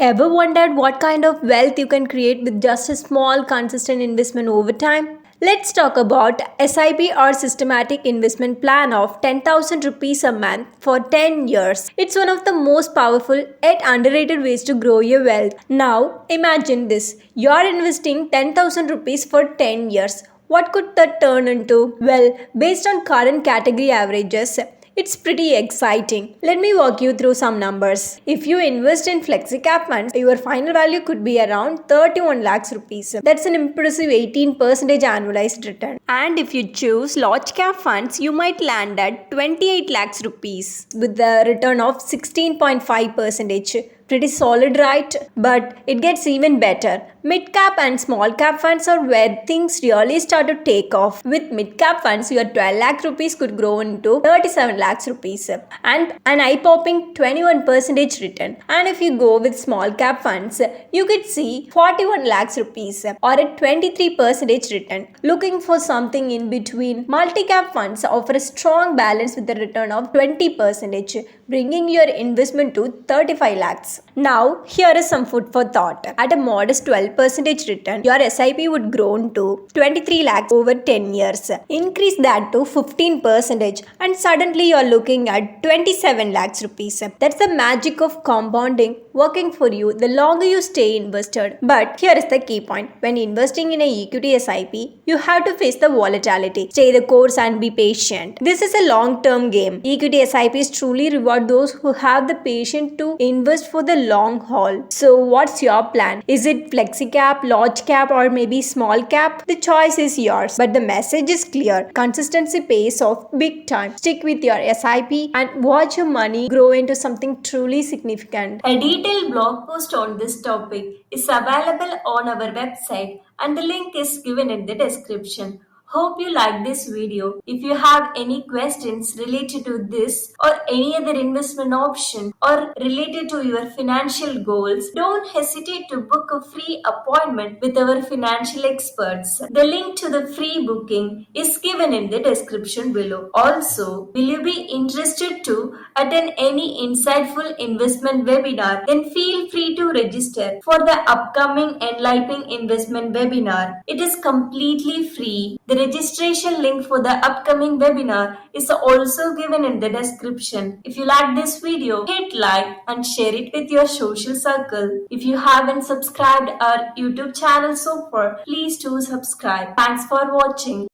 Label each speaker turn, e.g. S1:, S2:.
S1: Ever wondered what kind of wealth you can create with just a small, consistent investment over time? Let's talk about SIP or systematic investment plan of 10,000 rupees a month for 10 years. It's one of the most powerful yet underrated ways to grow your wealth. Now, imagine this. You're investing 10,000 rupees for 10 years. What could that turn into? Well, based on current category averages, it's pretty exciting. Let me walk you through some numbers. If you invest in FlexiCap funds, your final value could be around 31 lakhs rupees. That's an impressive 18% annualized return. And if you choose large cap funds, you might land at 28 lakhs rupees with the return of 16.5%. Pretty solid, right? But it gets even better. Mid cap and small cap funds are where things really start to take off. With mid cap funds, your 12 lakh rupees could grow into 37 lakhs rupees and an eye popping 21% return. And if you go with small cap funds, you could see 41 lakhs rupees or a 23% return. Looking for something in between, multi cap funds offer a strong balance with a return of 20%, bringing your investment to 35 lakhs. Now, here is some food for thought. At a modest 12% return, your SIP would grow to 23 lakhs over 10 years. Increase that to 15% and suddenly you're looking at 27 lakhs rupees. That's the magic of compounding working for you the longer you stay invested. But here is the key point. When investing in a equity SIP, you have to face the volatility. Stay the course and be patient. This is a long-term game. Equity SIPs truly reward those who have the patience to invest for the long haul. So what's your plan? Is it flexi cap, large cap, or maybe small cap? The choice is yours, but the message is clear. Consistency pays off big time. Stick with your SIP and watch your money grow into something truly significant.
S2: A detailed blog post on this topic is available on our website and the link is given in the description. Hope you liked this video. If you have any questions related to this or any other investment option or related to your financial goals, don't hesitate to book a free appointment with our financial experts. The link to the free booking is given in the description below. Also, will you be interested to attend any insightful investment webinar? Then feel free to register for the upcoming Enlightening Investment webinar. It is completely free. The registration link for the upcoming webinar is also given in the description. If you like this video, hit like and share it with your social circle. If you haven't subscribed our YouTube channel so far, please do subscribe. Thanks for watching.